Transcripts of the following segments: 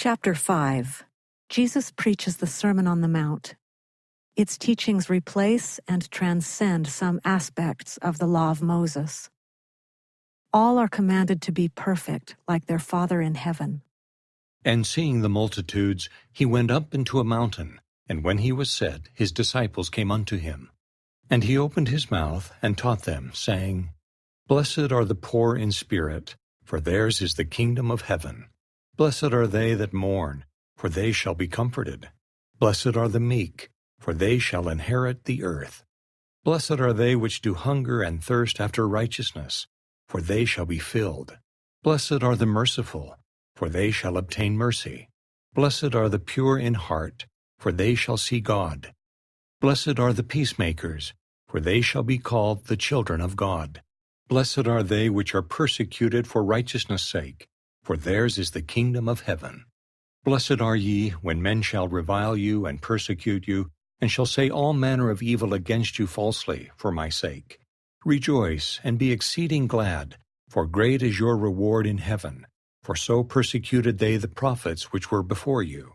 Chapter 5. Jesus preaches the Sermon on the Mount. Its teachings replace and transcend some aspects of the law of Moses. All are commanded to be perfect, like their Father in heaven. And seeing the multitudes, he went up into a mountain, and when he was set, his disciples came unto him. And he opened his mouth and taught them, saying, Blessed are the poor in spirit, for theirs is the kingdom of heaven. Blessed are they that mourn, for they shall be comforted. Blessed are the meek, for they shall inherit the earth. Blessed are they which do hunger and thirst after righteousness, for they shall be filled. Blessed are the merciful, for they shall obtain mercy. Blessed are the pure in heart, for they shall see God. Blessed are the peacemakers, for they shall be called the children of God. Blessed are they which are persecuted for righteousness' sake, for theirs is the kingdom of heaven. Blessed are ye, when men shall revile you and persecute you, and shall say all manner of evil against you falsely, for my sake. Rejoice, and be exceeding glad, for great is your reward in heaven, for so persecuted they the prophets which were before you.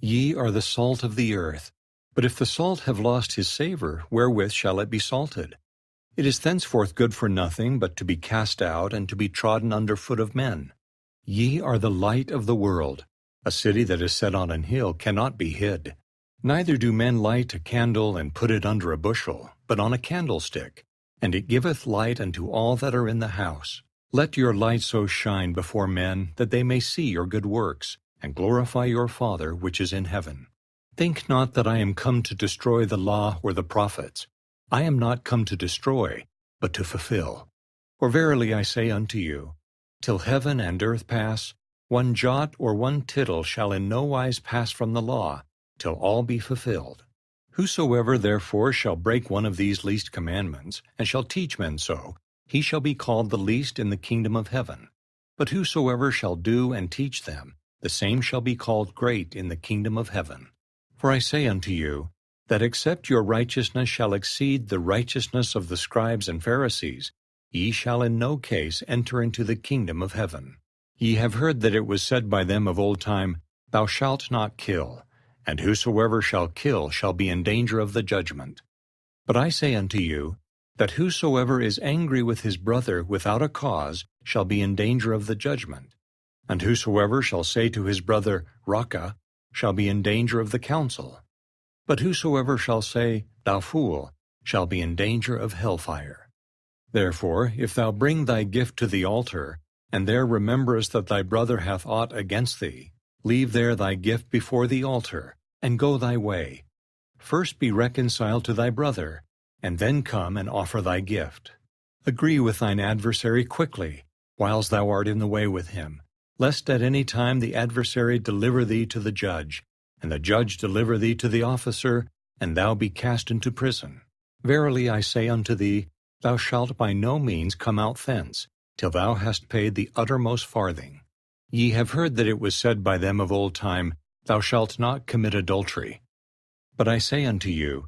Ye are the salt of the earth, but if the salt have lost his savour, wherewith shall it be salted? It is thenceforth good for nothing but to be cast out and to be trodden under foot of men. Ye are the light of the world. A city that is set on an hill cannot be hid. Neither do men light a candle and put it under a bushel, but on a candlestick, and it giveth light unto all that are in the house. Let your light so shine before men, that they may see your good works, and glorify your Father which is in heaven. Think not that I am come to destroy the law or the prophets. I am not come to destroy, but to fulfill. For verily I say unto you, till heaven and earth pass, one jot or one tittle shall in no wise pass from the law, till all be fulfilled. Whosoever therefore shall break one of these least commandments, and shall teach men so, he shall be called the least in the kingdom of heaven. But whosoever shall do and teach them, the same shall be called great in the kingdom of heaven. For I say unto you, that except your righteousness shall exceed the righteousness of the scribes and Pharisees, ye shall in no case enter into the kingdom of heaven. Ye have heard that it was said by them of old time, Thou shalt not kill, and whosoever shall kill shall be in danger of the judgment. But I say unto you, that whosoever is angry with his brother without a cause shall be in danger of the judgment. And whosoever shall say to his brother, Raca, shall be in danger of the council. But whosoever shall say, Thou fool, shall be in danger of hellfire. Therefore, if thou bring thy gift to the altar, and there rememberest that thy brother hath aught against thee, leave there thy gift before the altar, and go thy way. First be reconciled to thy brother, and then come and offer thy gift. Agree with thine adversary quickly, whiles thou art in the way with him, lest at any time the adversary deliver thee to the judge, and the judge deliver thee to the officer, and thou be cast into prison. Verily I say unto thee, thou shalt by no means come out thence, till thou hast paid the uttermost farthing. Ye have heard that it was said by them of old time, Thou shalt not commit adultery. But I say unto you,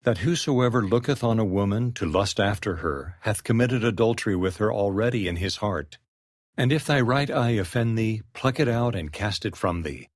that whosoever looketh on a woman to lust after her hath committed adultery with her already in his heart. And if thy right eye offend thee, pluck it out and cast it from thee.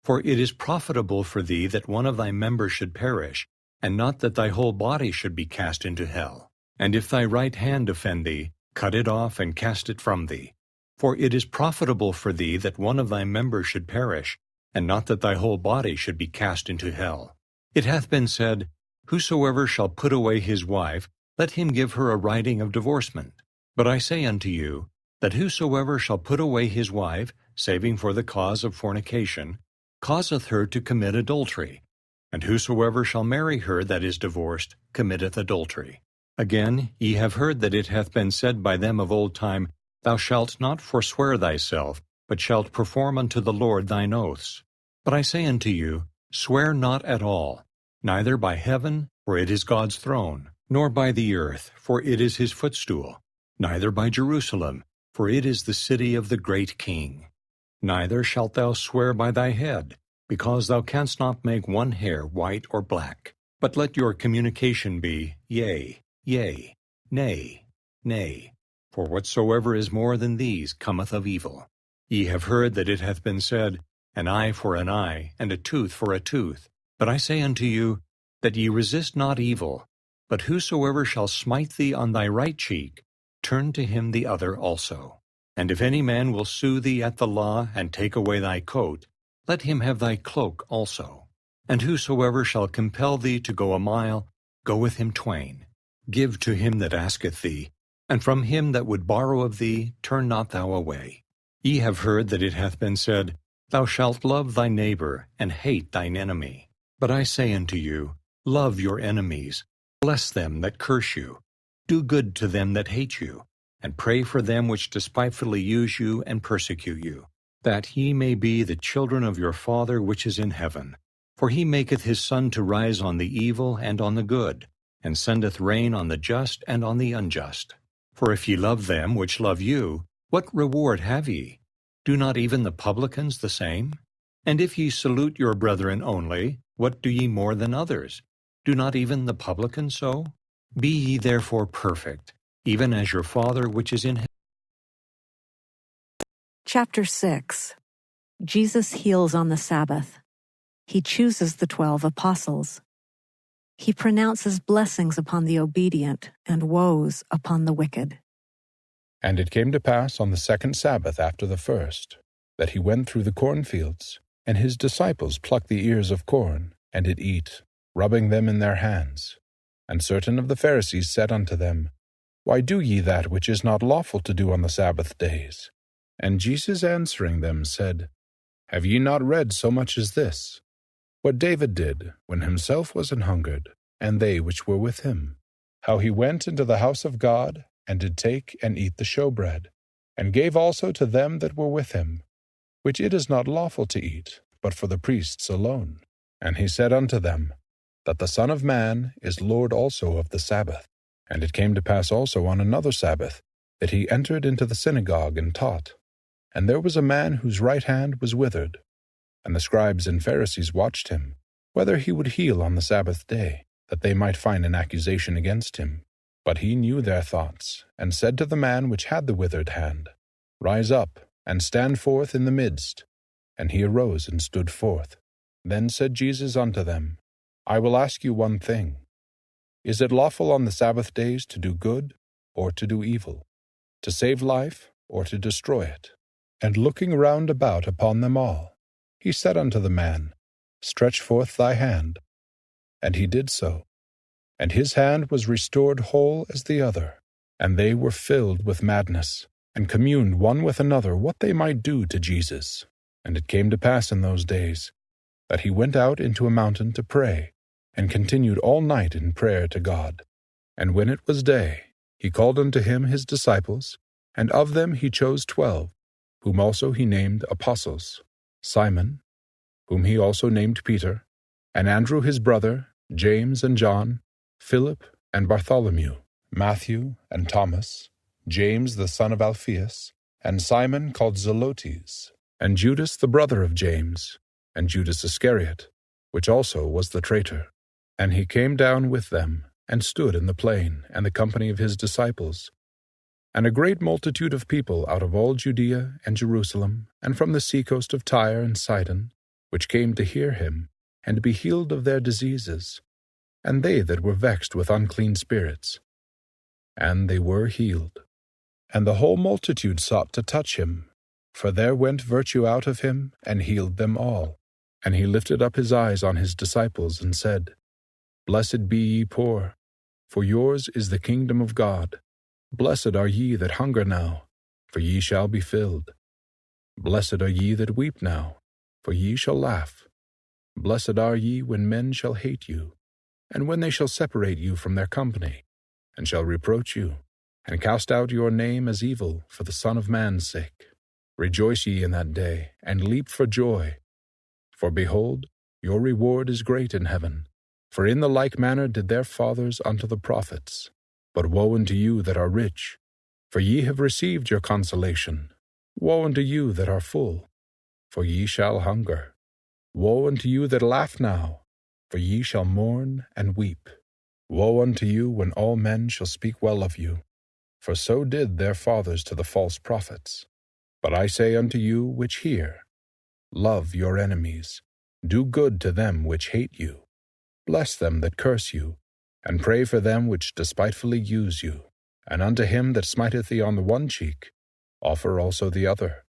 For it is profitable for thee that one of thy members should perish, and not that thy whole body should be cast into hell. And if thy right hand offend thee, cut it off and cast it from thee. For it is profitable for thee that one of thy members should perish, and not that thy whole body should be cast into hell. It hath been said, Whosoever shall put away his wife, let him give her a writing of divorcement. But I say unto you, that whosoever shall put away his wife, saving for the cause of fornication, causeth her to commit adultery. And whosoever shall marry her that is divorced committeth adultery. Again, ye have heard that it hath been said by them of old time, Thou shalt not forswear thyself, but shalt perform unto the Lord thine oaths. But I say unto you, Swear not at all, neither by heaven, for it is God's throne, nor by the earth, for it is his footstool, neither by Jerusalem, for it is the city of the great King. Neither shalt thou swear by thy head, because thou canst not make one hair white or black. But let your communication be, Yea, yea, nay, nay. For whatsoever is more than these cometh of evil. Ye have heard that it hath been said, an eye for an eye, and a tooth for a tooth. But I say unto you, that ye resist not evil, but whosoever shall smite thee on thy right cheek, turn to him the other also. And if any man will sue thee at the law, and take away thy coat, let him have thy cloak also. And whosoever shall compel thee to go a mile, go with him twain. Give to him that asketh thee, and from him that would borrow of thee, turn not thou away. Ye have heard that it hath been said, Thou shalt love thy neighbor, and hate thine enemy. But I say unto you, love your enemies, bless them that curse you, do good to them that hate you, and pray for them which despitefully use you and persecute you, that ye may be the children of your Father which is in heaven. For he maketh his sun to rise on the evil and on the good, and sendeth rain on the just and on the unjust. For if ye love them which love you, what reward have ye? Do not even the publicans the same? And if ye salute your brethren only, what do ye more than others? Do not even the publicans so? Be ye therefore perfect, even as your Father which is in heaven. Chapter 6. Jesus heals on the Sabbath. He chooses the 12 apostles. He pronounces blessings upon the obedient and woes upon the wicked. And it came to pass on the second Sabbath after the first, that he went through the cornfields, and his disciples plucked the ears of corn, and did eat, rubbing them in their hands. And certain of the Pharisees said unto them, Why do ye that which is not lawful to do on the Sabbath days? And Jesus answering them said, Have ye not read so much as this? What David did, when himself was an hungered, and they which were with him, how he went into the house of God, and did take and eat the showbread, and gave also to them that were with him, which it is not lawful to eat, but for the priests alone. And he said unto them, That the Son of Man is Lord also of the Sabbath. And it came to pass also on another Sabbath, that he entered into the synagogue and taught. And there was a man whose right hand was withered. And the scribes and Pharisees watched him, whether he would heal on the Sabbath day, that they might find an accusation against him. But he knew their thoughts, and said to the man which had the withered hand, Rise up, and stand forth in the midst. And he arose and stood forth. Then said Jesus unto them, I will ask you one thing. Is it lawful on the Sabbath days to do good, or to do evil? To save life, or to destroy it? And looking round about upon them all, he said unto the man, Stretch forth thy hand. And he did so. And his hand was restored whole as the other. And they were filled with madness, and communed one with another what they might do to Jesus. And it came to pass in those days, that he went out into a mountain to pray, and continued all night in prayer to God. And when it was day, he called unto him his disciples, and of them he chose 12, whom also he named apostles, Simon, whom he also named Peter, and Andrew his brother, James and John, Philip and Bartholomew, Matthew and Thomas, James the son of Alphaeus, and Simon called Zelotes, and Judas the brother of James, and Judas Iscariot, which also was the traitor. And he came down with them, and stood in the plain, and the company of his disciples. And a great multitude of people out of all Judea and Jerusalem, and from the seacoast of Tyre and Sidon, which came to hear him, and to be healed of their diseases, and they that were vexed with unclean spirits. And they were healed. And the whole multitude sought to touch him, for there went virtue out of him, and healed them all. And he lifted up his eyes on his disciples, and said, Blessed be ye poor, for yours is the kingdom of God. Blessed are ye that hunger now, for ye shall be filled. Blessed are ye that weep now, for ye shall laugh. Blessed are ye when men shall hate you, and when they shall separate you from their company, and shall reproach you, and cast out your name as evil for the Son of Man's sake. Rejoice ye in that day, and leap for joy. For behold, your reward is great in heaven. For in the like manner did their fathers unto the prophets. But woe unto you that are rich, for ye have received your consolation. Woe unto you that are full, for ye shall hunger. Woe unto you that laugh now, for ye shall mourn and weep. Woe unto you when all men shall speak well of you, for so did their fathers to the false prophets. But I say unto you which hear, Love your enemies. Do good to them which hate you. Bless them that curse you, and pray for them which despitefully use you. And unto him that smiteth thee on the one cheek, offer also the other.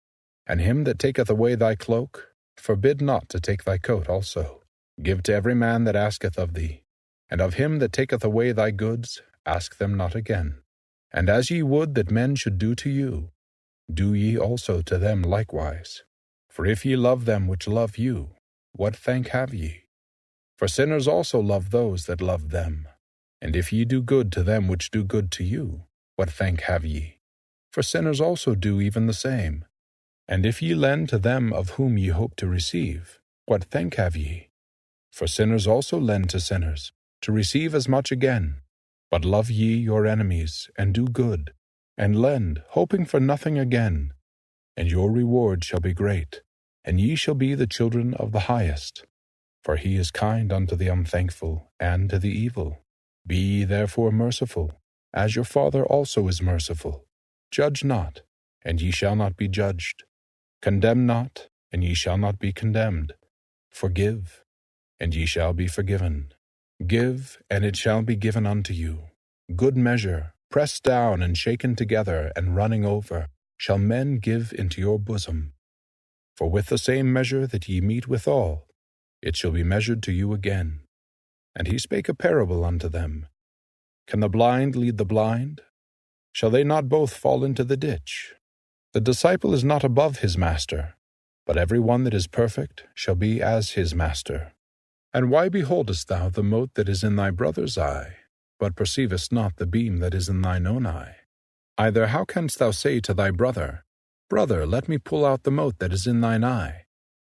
And him that taketh away thy cloak, forbid not to take thy coat also. Give to every man that asketh of thee. And of him that taketh away thy goods, ask them not again. And as ye would that men should do to you, do ye also to them likewise. For if ye love them which love you, what thank have ye? For sinners also love those that love them. And if ye do good to them which do good to you, what thank have ye? For sinners also do even the same. And if ye lend to them of whom ye hope to receive, what thank have ye? For sinners also lend to sinners, to receive as much again. But love ye your enemies, and do good, and lend, hoping for nothing again. And your reward shall be great, and ye shall be the children of the highest. For he is kind unto the unthankful and to the evil. Be ye therefore merciful, as your Father also is merciful. Judge not, and ye shall not be judged. Condemn not, and ye shall not be condemned. Forgive, and ye shall be forgiven. Give, and it shall be given unto you. Good measure, pressed down and shaken together and running over, shall men give into your bosom. For with the same measure that ye mete withal, it shall be measured to you again. And he spake a parable unto them. Can the blind lead the blind? Shall they not both fall into the ditch? The disciple is not above his master, but every one that is perfect shall be as his master. And why beholdest thou the mote that is in thy brother's eye, but perceivest not the beam that is in thine own eye? Either how canst thou say to thy brother, Brother, let me pull out the mote that is in thine eye,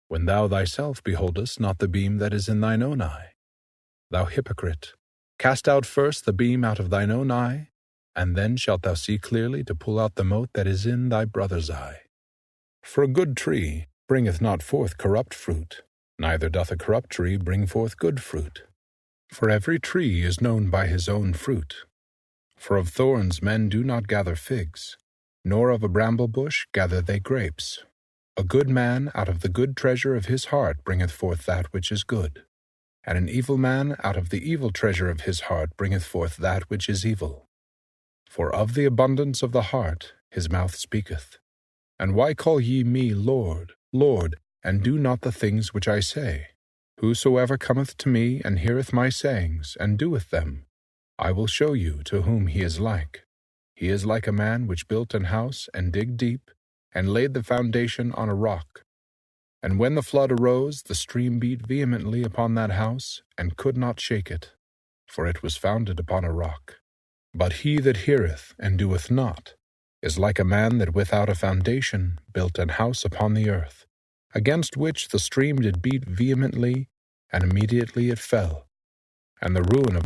when thou thyself beholdest not the beam that is in thine own eye? Thou hypocrite, cast out first the beam out of thine own eye, and then shalt thou see clearly to pull out the mote that is in thy brother's eye. For a good tree bringeth not forth corrupt fruit, neither doth a corrupt tree bring forth good fruit. For every tree is known by his own fruit. For of thorns men do not gather figs, nor of a bramble bush gather they grapes. A good man out of the good treasure of his heart bringeth forth that which is good, and an evil man out of the evil treasure of his heart bringeth forth that which is evil. For of the abundance of the heart his mouth speaketh. And why call ye me Lord, Lord, and do not the things which I say? Whosoever cometh to me and heareth my sayings, and doeth them, I will show you to whom he is like. He is like a man which built an house, and digged deep, and laid the foundation on a rock. And when the flood arose, the stream beat vehemently upon that house, and could not shake it, for it was founded upon a rock. But he that heareth and doeth not is like a man that without a foundation built an house upon the earth, against which the stream did beat vehemently, and immediately it fell. And the ruin of